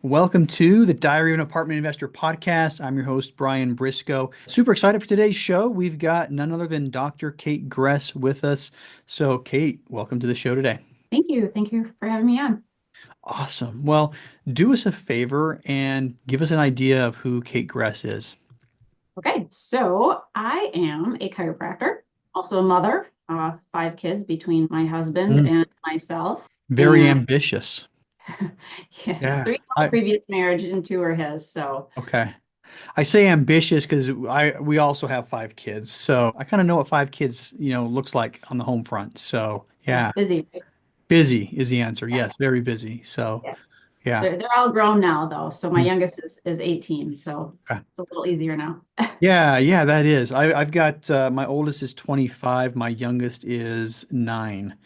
Welcome to the Diary of an Apartment Investor podcast. I'm your host, Brian Briscoe. Super excited for today's show. We've got none other than Dr. Kate Gress with us. So, Kate, welcome to the show today. Thank you. Thank you for having me on. Awesome. Well, do us a favor and give us an idea of who Kate Gress is. Okay, so I am a chiropractor, also a mother, five kids between my husband Mm, and myself. very And ambitious. yeah, Yeah. three from a previous marriage and two are his. So Okay. I say ambitious because we also have five kids. So I kind of know what five kids, looks like on the home front. So yeah, yeah, busy. Right? busy is the answer. Yeah, Yes, very busy. So yeah. yeah. They're all grown now though. So my Mm, youngest is 18, so okay. it's a little easier now. Yeah, yeah, that is. I've got my oldest is 25, my youngest is 9.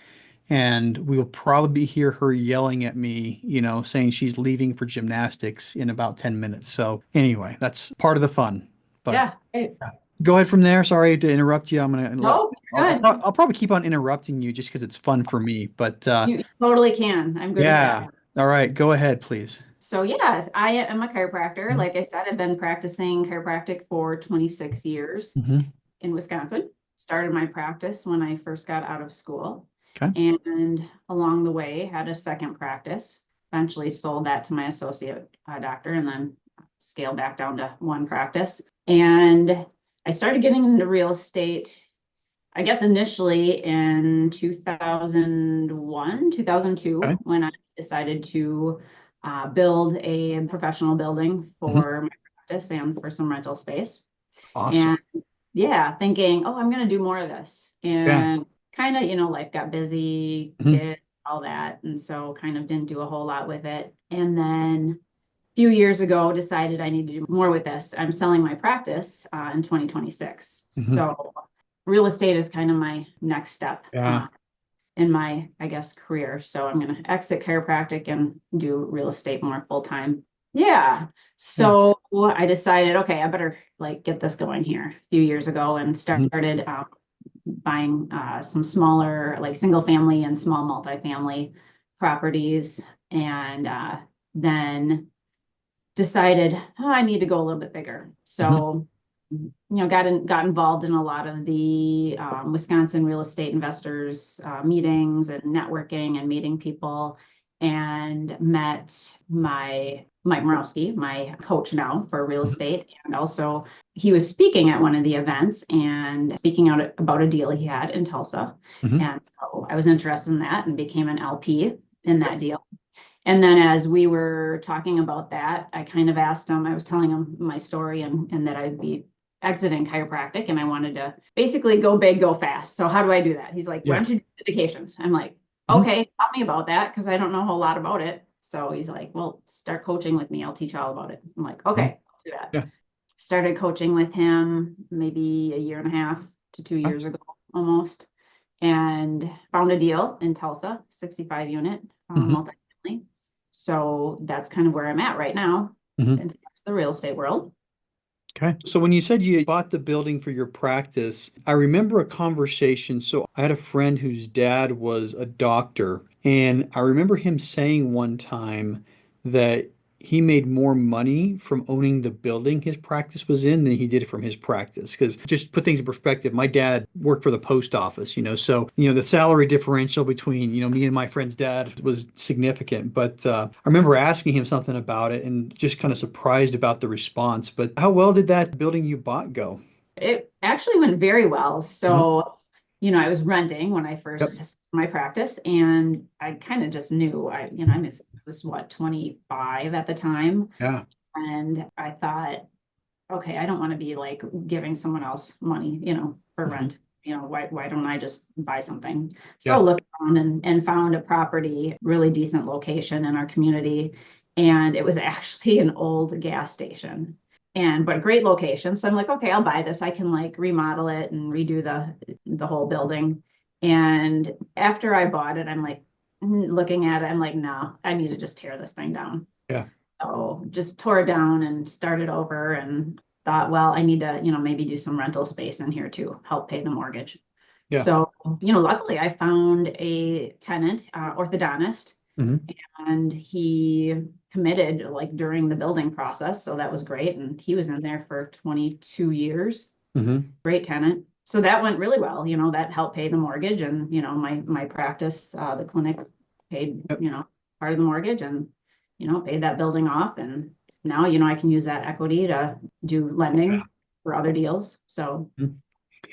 And we will probably hear her yelling at me, saying she's leaving for gymnastics in about 10 minutes. So anyway, that's part of the fun. But Yeah, great. go ahead from there. Sorry to interrupt you. I'm gonna let No, you're good. I'll probably keep on interrupting you just because it's fun for me. But You totally can. I'm good with that. yeah. All right, go ahead, please. So yes, I am a chiropractor. Mhm. Like I said, I've been practicing chiropractic for 26 years Mhm. in Wisconsin. Started my practice when I first got out of school, Okay. and along the way had a second practice. Eventually sold that to my associate doctor, and then scaled back down to one practice. And I started getting into real estate, I guess initially in 2001, 2002, Okay. when I decided to build a professional building Mhm. for my practice and for some rental space. Awesome. And yeah, thinking, oh, I'm going to do more of this. Yeah. And kind of, life got busy, Mhm. kids, all that. And so kind of didn't do a whole lot with it. And then a few years ago, decided I need to do more with this. I'm selling my practice in 2026. Mhm. So real estate is kind of my next step Yeah. in my, I guess, career. So I'm going to exit chiropractic and do real estate more full time. Yeah. Yeah. So I decided, okay, I better like get this going here a few years ago and Mhm. started buying some smaller, like single family and small multifamily properties. And then decided, oh, I need to go a little bit bigger. Mhm. So got involved in a lot of the Wisconsin real estate investors meetings and networking and meeting people, and met my Mike Morowski, my coach now for real Mhm. estate, and also he was speaking at one of the events and speaking out about a deal he had in Tulsa, Mhm. and so I was interested in that and became an LP in that deal. And then as we were talking about that, I kind of asked him, I was telling him my story and that I'd be exiting chiropractic and I wanted to basically go big, go fast. So how do I do that? He's like, why Yeah. don't you do syndications? I'm like, Mhm. okay, tell me about that because I don't know a whole lot about it. So he's like, well, start coaching with me. I'll teach you all about it. I'm like, Mhm. okay, I'll do that. Yeah. Started coaching with him maybe a year and a half to two Okay. years ago almost, and found a deal in Tulsa, 65 unit Mhm. multifamily. So that's kind of where I'm at right now Mhm. in the real estate world. Okay. So when you said you bought the building for your practice, I remember a conversation. So I had a friend whose dad was a doctor, and I remember him saying one time that he made more money from owning the building his practice was in than he did from his practice. Because just put things in perspective, my dad worked for the post office, so the salary differential between me and my friend's dad was significant. But I remember asking him something about it and just kind of surprised about the response. But how well did that building you bought go? It actually went very well. Mhm. So, I was renting when I first Yep. started my practice, and I kind of just knew I was what, 25 at the time. Yeah. And I thought, okay, I don't want to be like giving someone else money, for Mhm. rent. Why don't I just buy something? So Yeah. looked around and found a property, really decent location in our community. And it was actually an old gas station. But great location. So I'm like, okay, I'll buy this. I can like remodel it and redo the whole building. And after I bought it, I'm like looking at it, I'm like, no, I need to just tear this thing down. Yeah. So just tore it down and started over and thought, well, I need to, maybe do some rental space in here to help pay the mortgage. Yeah. So, luckily I found a tenant, orthodontist, Hmm. and he committed like during the building process. So that was great. And he was in there for 22 years. Hmm. Great tenant. So that went really well. That helped pay the mortgage, and my practice, the clinic paid, Yep. part of the mortgage, and paid that building off. And now, I can use that equity to do Yeah. lending for other deals. So Mhm.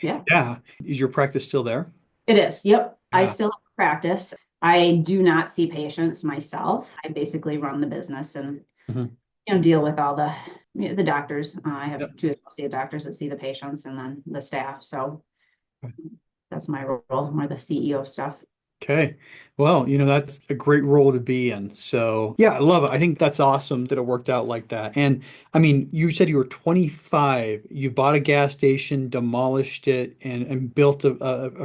yeah. Yeah. Is your practice still there? It is. Yep. I Yeah. still practice. I do not see patients myself. I basically run the business and, Hmm. deal with all the doctors. I have Yep. two associate doctors that see the patients and then the staff. So that's my role, more the CEO stuff. Okay. Well, that's a great role to be in. So, yeah, I love it. I think that's awesome that it worked out like that. And I mean, you said you were 25, you bought a gas station, demolished it, and built a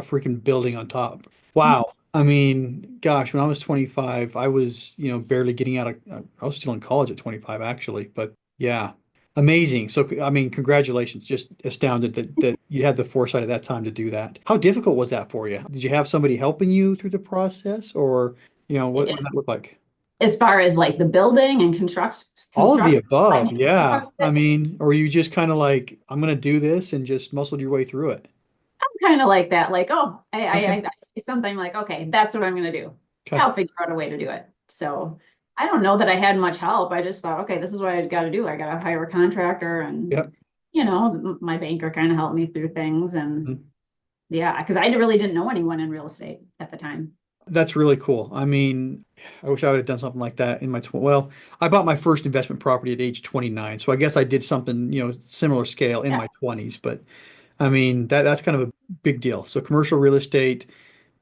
freaking building on top. Wow. I mean, gosh, when I was 25, I was, barely getting out of, I was still in college at 25, actually. But yeah, amazing. So, I mean, congratulations. Just astounded that you had the foresight at that time to do that. How difficult was that for you? Did you have somebody helping you through the process, or, what does that look like? As far as like the building and All of the construct above. financial part Yeah. of I it, mean, or you just kind of like, I'm going to do this and just muscled your way through it. I'm kind of like that. Like, oh, Okay. I see something like, okay, that's what I'm going to do. Okay. I'll figure out a way to do it. So I don't know that I had much help. I just thought, okay, this is what I got to do. I got to hire a contractor, and Yep. my banker kind of helped me through things. And Mhm. yeah, because I really didn't know anyone in real estate at the time. That's really cool. I mean, I wish I would have done something like that in my well, I bought my first investment property at age 29. So I guess I did something, similar scale in Yeah. my 20s, but I mean, that's kind of a big deal. So commercial real estate,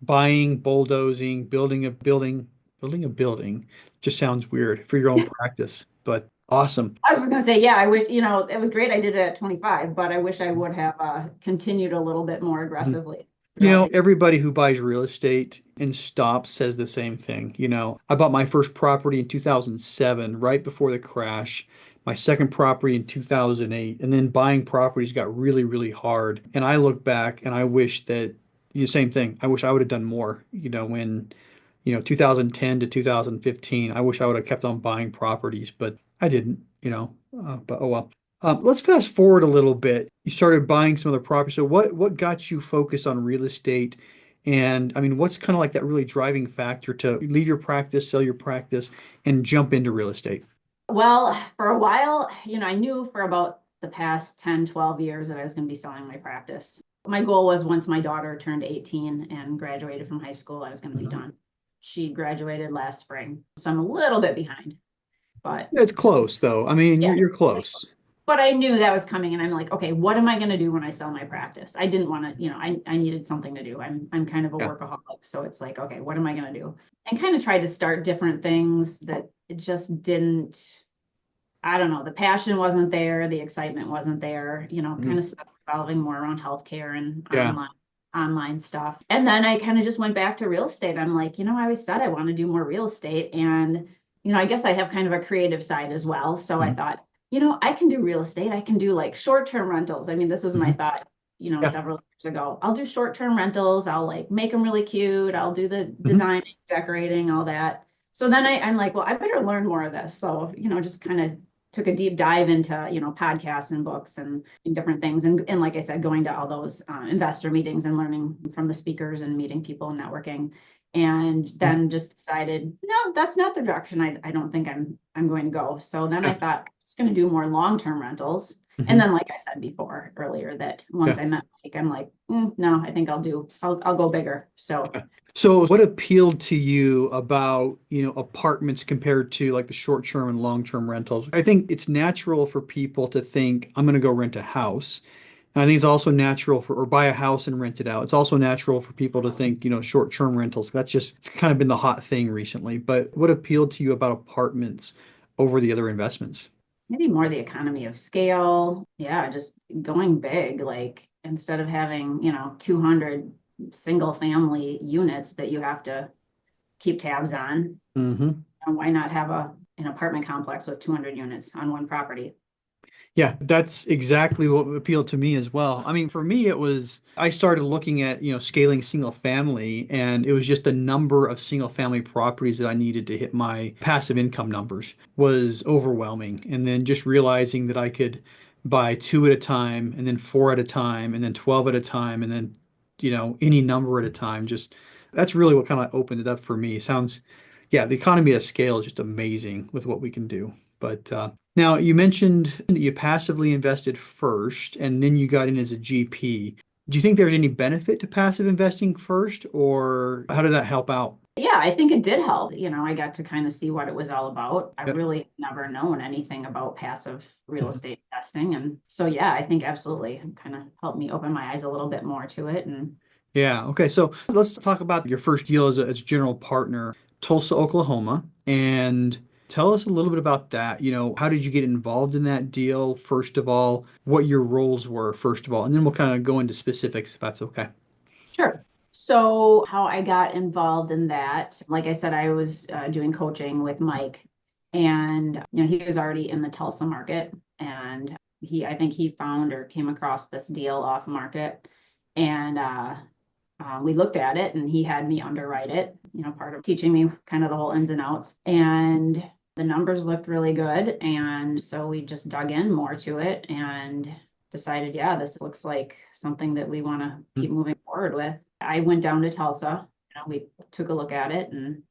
buying, bulldozing, building a building just sounds weird for your own practice, but awesome. I was just gonna say, yeah, I wish, it was great I did it at 25, but I wish I would have continued a little bit more Mhm. aggressively throughout the. Everybody who buys real estate and stops says the same thing. I bought my first property in 2007, right before the crash, my second property in 2008, and then buying properties got really, really hard. And I look back and I wish that the same thing. I wish I would have done more, when 2010 to 2015. I wish I would have kept on buying properties, but I didn't, but oh well. Let's fast forward a little bit. You started buying some other property. So what got you focused on real estate? And I mean, what's kind of like that really driving factor to leave your practice, sell your practice, and jump into real estate? Well, for a while, I knew for about the past 10, 12 years that I was going to be selling my practice. My goal was once my daughter turned 18 and graduated from high school, I was going to be Mhm. done. She graduated last spring, so I'm a little bit behind, but It's close though. I mean, you're yeah. you're close. But I knew that was coming, and I'm like, okay, what am I going to do when I sell my practice? I didn't want to, I needed something to do. I'm kind of a Yeah. workaholic, so it's like, okay, what am I going to do? And kind of tried to start different things that it just didn't. I don't know, the passion wasn't there, the excitement wasn't there, kind Mhm. of stuff revolving more around healthcare and Yeah. online stuff. And then I kind of just went back to real estate. I'm like, I always said I want to do more real estate. And, I guess I have kind of a creative side as well. So I Mhm. thought, I can do real estate. I can do like short-term rentals. I mean, this was my Mhm. thought, Yeah. several years ago. I'll do short-term rentals. I'll like make them really cute. I'll do the Mhm. design, decorating, all that. So then I'm like, well, I better learn more of this. So, just kind of took a deep dive into podcasts and books and different things, and like I said, going to all those investor meetings and learning from the speakers and meeting people and networking, and Mhm. then just decided no, that's not the direction I don't think I'm going to go. So then I Yeah. thought I was going to do more long-term rentals, and Mhm. then like I said before earlier, that once Yeah. I met Mike, I'm like, no, I think I'll go bigger. So So what appealed to you about, apartments compared to like the short-term and long-term rentals? I think it's natural for people to think, I'm going to go rent a house. And I think it's also natural or buy a house and rent it out. It's also natural for people to think, short-term rentals. It's kind of been the hot thing recently. But what appealed to you about apartments over the other investments? maybe more the economy of scale. Yeah, just going big. Like instead of having, 200 single family units that you have to keep tabs on, Hmm. and why not have an apartment complex with 200 units on one property? Yeah, that's exactly what appealed to me as well. I mean, for me, it was I started looking at, scaling single family, and it was just the number of single family properties that I needed to hit my passive income numbers was overwhelming. And then just realizing that I could buy two at a time, and then four at a time, and then 12 at a time, and then, any number at a time. Just that's really what kind of opened it up for me. Sounds, yeah, the economy of scale is just amazing with what we can do. But now, you mentioned that you passively invested first and then you got in as a GP. Do you think there's any benefit to passive investing first, or how did that help out? Yeah, I think it did help. I got to kind of see what it was all about. I Yep. really never known anything about passive real Mhm. estate investing. And so, yeah, I think absolutely kind of helped me open my eyes a little bit more to it. And Yeah. Okay. So let's talk about your first deal as general partner, Tulsa, Oklahoma, and tell us a little bit about that. How did you get involved in that deal, first of all, what your roles were, first of all, and then we'll kind of go into specifics if that's okay. sure. So, how I got involved in that, like I said, I was doing coaching with Mike, and he was already in the Tulsa market, and I think he found or came across this deal off market, and we looked at it, and he had me underwrite it. Part of teaching me kind of the whole ins and outs, and the numbers looked really good, and so we just dug in more to it and decided, yeah, this looks like something that we want to keep moving forward with. I went down to Tulsa. We took a look at it and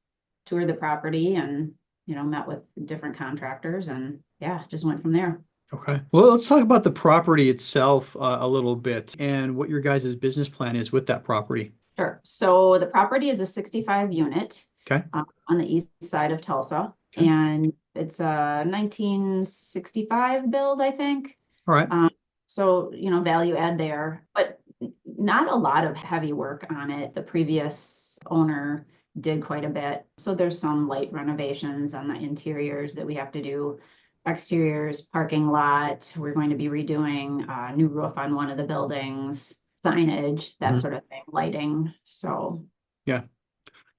toured the property and, met with different contractors and yeah, just went from there. Okay. Well, let's talk about the property itself a little bit and what your guys' business plan is with that property. Sure. So the property is a 65 unit Okay. on the east side of Tulsa, Okay. and it's a 1965 build, I think. All right. Um, so, value add there, but not a lot of heavy work on it. The previous owner did quite a bit. So there's some light renovations on the interiors that we have to do. Exteriors, parking lot. We're going to be redoing a new roof on one of the buildings, signage, that Mhm. sort of thing, lighting. So Yeah.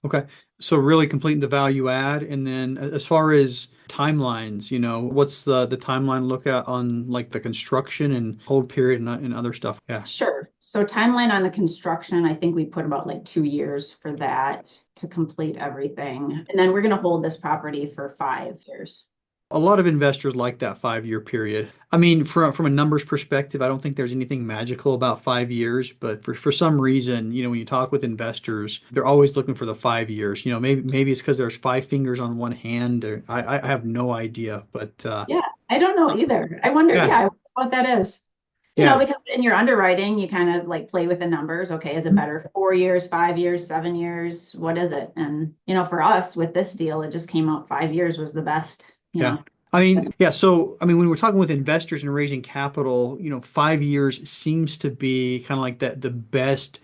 Okay. So really completing the value add. And then as far as timelines, what's the timeline look at on like the construction and hold period and other stuff? Yeah. sure. So timeline on the construction, I think we put about like 2 years for that to complete everything. And then we're going to hold this property for 5 years. A lot of investors like that 5 year period. I mean, from a numbers perspective, I don't think there's anything magical about 5 years, but for some reason, when you talk with investors, they're always looking for the 5 years. Maybe it's because there's five fingers on one hand, or I have no idea, but Yeah, I don't know either. I wonder, yeah, yeah, I wonder what that is. yeah. Because in your underwriting, you kind of like play with the numbers. Okay, is it better 4 years, 5 years, 7 years? What is it? And, for us with this deal, it just came out 5 years was the best, Yeah. I best. mean, yeah. So, I mean, when we're talking with investors and raising capital, 5 years seems to be kind of like the best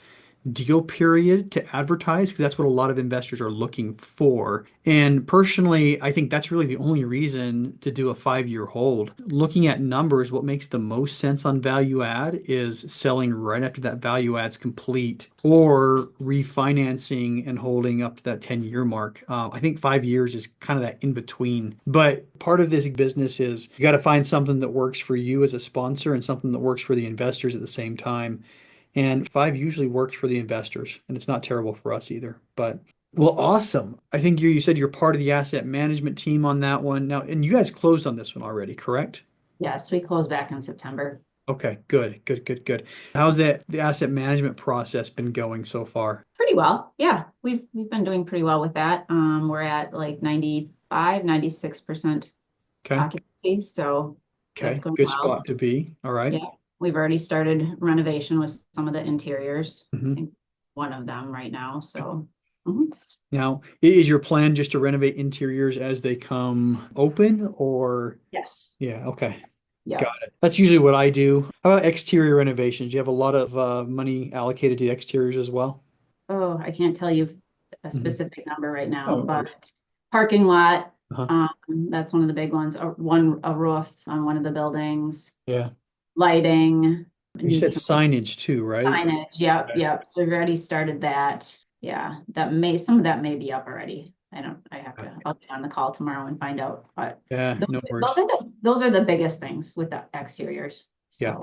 deal period to advertise because that's what a lot of investors are looking for. And personally, I think that's really the only reason to do a 5 year hold. Looking at numbers, what makes the most sense on value add is selling right after that value add's complete or refinancing and holding up to that 10-year mark. I think 5 years is kind of that in between. But part of this business is you got to find something that works for you as a sponsor and something that works for the investors at the same time. And five usually works for the investors, and it's not terrible for us either. But well, awesome. I think you said you're part of the asset management team on that one now, and you guys closed on this one already, correct? Yes, we closed back in September. Okay, good, good, good, good. How's the asset management process been going so far? Pretty well. Yeah, we've been doing pretty well with that. We're at like 95, 96% Okay, occupancy, so that's okay, going good well. spot to be. All right. Yeah, we've already started renovation with some of the interiors. I Mhm. think one of them right now. So, mhm. Now, is your plan just to renovate interiors as they come open, or Yes. yeah, okay. Yep. Got it. That's usually what I do. How about exterior renovations? Do you have a lot of money allocated to exteriors as well? Oh, I can't tell you a Hmm. specific number right now, Oh, no but worries. parking lot, Uh-huh. that's one of the big ones. A roof on one of the buildings, Yeah. lighting, You said needs some signage too, right? signage. Yep, Okay. yep. So we've already started that. Yeah, some of that may be up already. I have to, I'll get on the call tomorrow and find out. But Yeah, those, no those worries. are those are the biggest things with the exteriors. Yeah.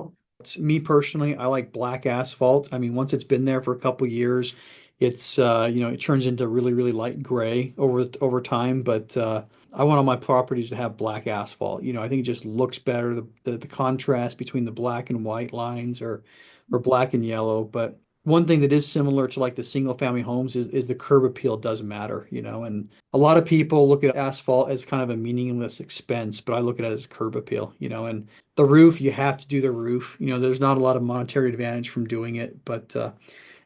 So Me personally, I like black asphalt. I mean, once it's been there for a couple years, it's it turns into really, really light gray over time. But I want all my properties to have black asphalt. I think it just looks better. The contrast between the black and white lines or black and yellow. But one thing that is similar to like the single family homes is the curb appeal does matter. And a lot of people look at asphalt as kind of a meaningless expense, but I look at it as curb appeal. And the roof, you have to do the roof. There's not a lot of monetary advantage from doing it, but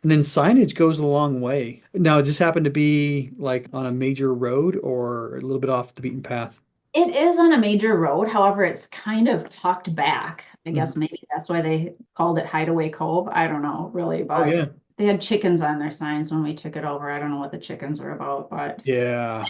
and then signage goes a long way. Now, it just happened to be like on a major road or a little bit off the beaten path. it is on a major road. However, it's kind of tucked back. I Mhm. guess maybe that's why they called it Hideaway Cove. I don't know really, Oh but yeah. they had chickens on their signs when we took it over. I don't know what the chickens were about, but Yeah.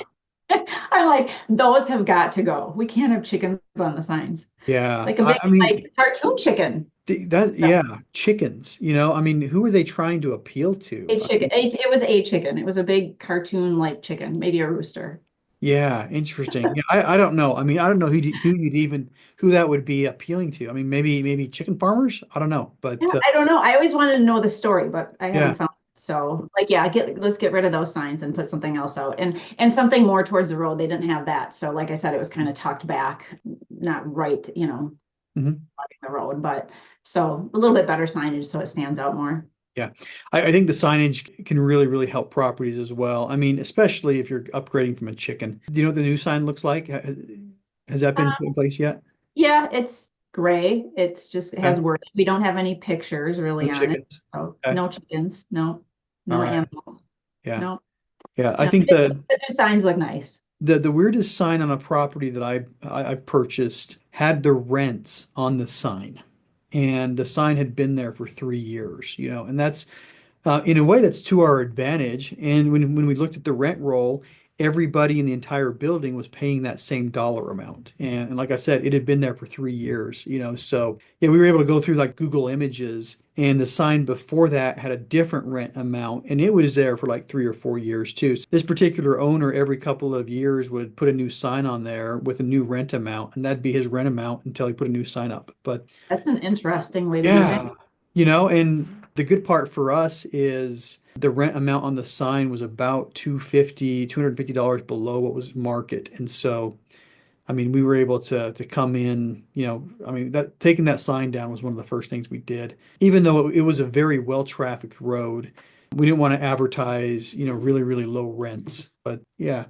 I'm like, those have got to go. We can't have chickens on the signs. Yeah. Like a I, big I mean like cartoon chicken. that So, yeah, chickens. I mean, who are they trying to appeal to? a chicken. It was a chicken. It was a big cartoon like chicken, maybe a rooster. Yeah, interesting. Yeah, I don't know. I mean, I don't know who that would be appealing to. I mean, maybe chicken farmers. I don't know, Yeah, but I don't know. I always wanted to know the story, but I yeah. haven't found it. So like yeah, let's get rid of those signs and put something else out and something more towards the road. They didn't have that. So like I said, it was kind of tucked back, not right, Mhm. blocking the road, but so a little bit better signage so it stands out more. Yeah, I think the signage can really, really help properties as well. I mean, especially if you're upgrading from a chicken. Do you know what the new sign looks like? Has that been put in place yet? Yeah, it's gray. It Okay. has words. We don't have any pictures No really on it. chickens. So Okay. no chickens, no, All no right. animals, Yeah. no, Yeah. I no. think The new signs look nice. the weirdest sign on a property that I've purchased had the rents on the sign, and the sign had been there for 3 years. And that's in a way, that's to our advantage. And when we looked at the rent roll, everybody in the entire building was paying that same dollar amount. And like I said, it had been there for 3 years. So yeah, we were able to go through like Google Images, and the sign before that had a different rent amount, and it was there for like 3 or 4 years too. So this particular owner, every couple of years, would put a new sign on there with a new rent amount, and that'd be his rent amount until he put a new sign up. But That's an interesting way to do it. yeah. And the good part for us is the rent amount on the sign was about $250 below what was market. And so, I mean, we were able to come in, I mean, that taking that sign down was one of the first things we did. Even though it was a very well-trafficked road, we didn't want to advertise, really, really low rents. But yeah.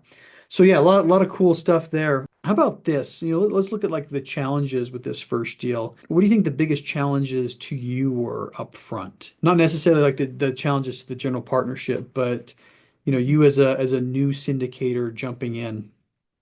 So yeah, a lot of cool stuff there. How about this? Let's look at like the challenges with this first deal. What do you think the biggest challenges to you were up front? Not necessarily like the challenges to the general partnership, but you as a new syndicator jumping in.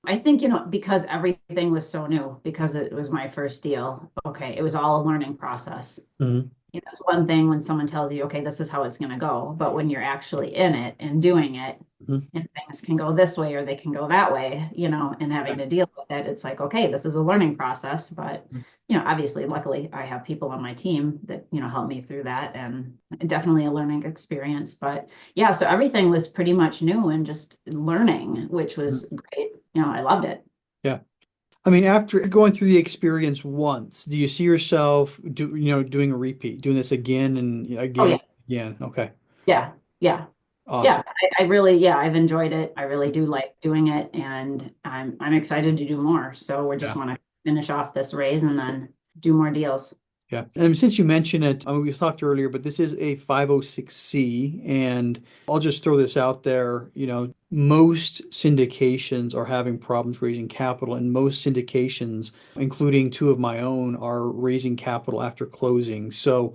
I think, because everything was so new, because it was my first deal. Okay, it was all a learning process. Mhm. It's one thing when someone tells you, okay, this is how it's going to go. But when you're actually in it and doing it, Mhm. and things can go this way or they can go that way, and having to deal with it, it's like, okay, this is a learning process. But, obviously, luckily, I have people on my team that, help me through that and definitely a learning experience. But yeah, so everything was pretty much new and just learning, which Mhm. was great. I loved it. Yeah. I mean, after going through the experience once, do you see yourself doing a repeat, doing this again and Oh, again, yeah. again? Okay. Yeah. Yeah. Yeah, Awesome. I really, yeah, I've enjoyed it. I really do like doing it, and I'm excited to do more. So we just Yeah. want to finish off this raise and then do more deals. Yeah. And since you mentioned it, I mean, we talked earlier, but this is a 506C, and I'll just throw this out there. Most syndications are having problems raising capital, and most syndications, including two of my own, are raising capital after closing. So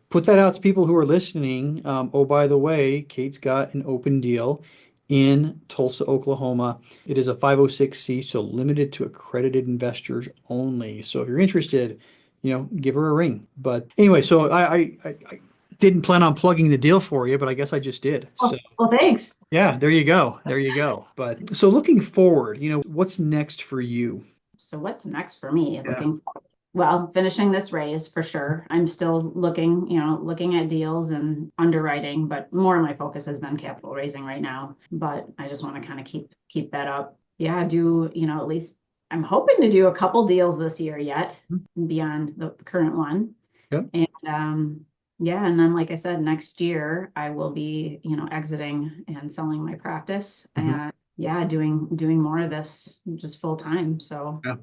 put that out to people who are listening. Oh, by the way, Kate's got an open deal in Tulsa, Oklahoma. It is a 506C, so limited to accredited investors only. So if you're interested, give her a ring. But anyway, so I didn't plan on plugging the deal for you, but I guess I just did. So Oh, well, thanks. yeah, there you go. There you go. But so looking forward, what's next for you? So what's next for me? Yeah. Well, finishing this raise for sure. I'm still looking at deals and underwriting, but more of my focus has been capital raising right now. But I just want to kind of keep that up. Yeah, do, at least I'm hoping to do a couple deals this year yet Mhm. beyond the current one. Yep. And yeah, and then like I said, next year I will be, exiting and selling my practice Mhm. and yeah, doing more of this just full time. So Yeah.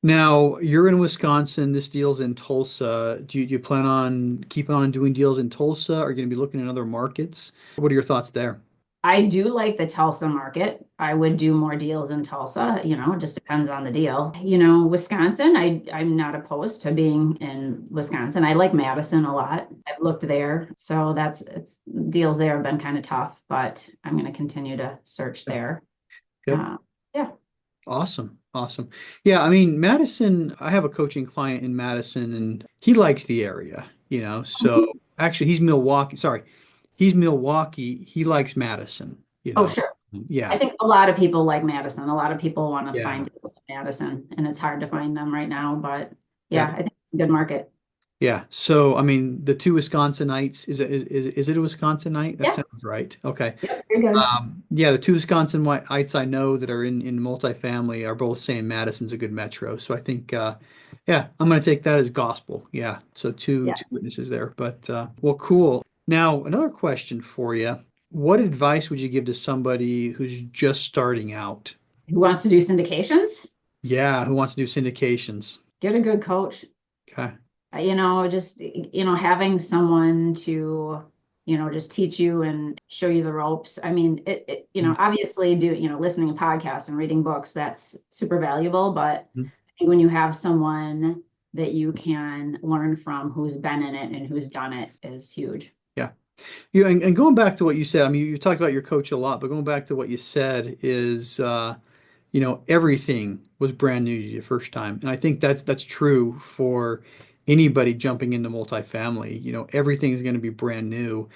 Now, you're in Wisconsin. This deal's in Tulsa. Do you plan on keeping on doing deals in Tulsa? Are you going to be looking at other markets? What are your thoughts there? I do like the Tulsa market. I would do more deals in Tulsa, it just depends on the deal. Wisconsin, I'm not opposed to being in Wisconsin. I like Madison a lot. I've looked there. So it's deals there have been kind of tough, but I'm going to continue to search Yep. there. Yep. Uh, yeah. Awesome. Awesome. Yeah, I mean, Madison, I have a coaching client in Madison and he likes the area. So actually he's Milwaukee. Sorry. He's Milwaukee. He likes Madison, you Oh, know. sure. I Yeah. think a lot of people like Madison. A lot of people want to Yeah. find deals in Madison, and it's hard to find them right now, but Yeah. yeah, I think it's a good market. Yeah. So, I mean, the two Wisconsinites, is it a Wisconsinite? That Yeah. sounds right. Okay. Yep. You're good. Yeah, the two Wisconsinites I know that are in multifamily are both saying Madison's a good metro. So I think, yeah, I'm going to take that as gospel. Yeah. So two Yeah. two witnesses there. But well, cool. Now, another question for you. What advice would you give to somebody who's just starting out? Who wants to do syndications? Yeah, who wants to do syndications? Get a good coach. Okay. Just, having someone to, just teach you and show you the ropes. I mean, obviously listening to podcasts and reading books, that's super valuable. But Mhm. I think when you have someone that you can learn from who's been in it and who's done it is huge. Yeah. Yeah, and going back to what you said, I mean, you talked about your coach a lot, but going back to what you said is, everything was brand new to you the first time. And I think that's true for anybody jumping into multifamily. Everything is going to be brand new.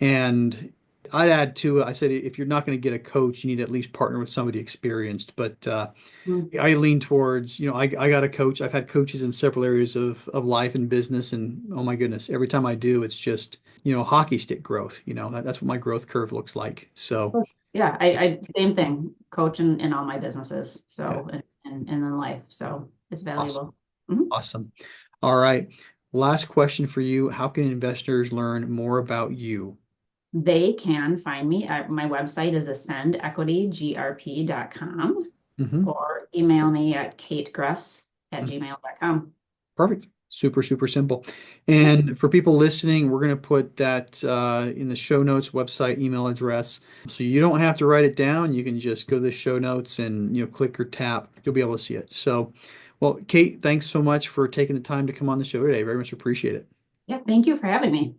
And I'd add to it, I said, if you're not going to get a coach, you need to at least partner with somebody experienced. But Mm. I lean towards, I got a coach. I've had coaches in several areas of life and business. And oh my goodness, every time I do, it's just, hockey stick growth. That's what my growth curve looks like. So, Yeah, I same thing, coach in all my businesses. yeah, So and in life. So it's awesome. valuable. Mhm. Awesome. All right. Last question for you. How can investors learn more about you? They can find me at my website is ascendequitygrp.com Hmm. or email me at kategress@gmail.com. Perfect. Super, super simple. Yep. And for people listening, we're going to put that in the show notes, website, email address. So you don't have to write it down. You can just go to the show notes and click or tap. You'll be able to see it. So, well, Kate, thanks so much for taking the time to come on the show today. Very much appreciate it. Yeah, thank you for having me.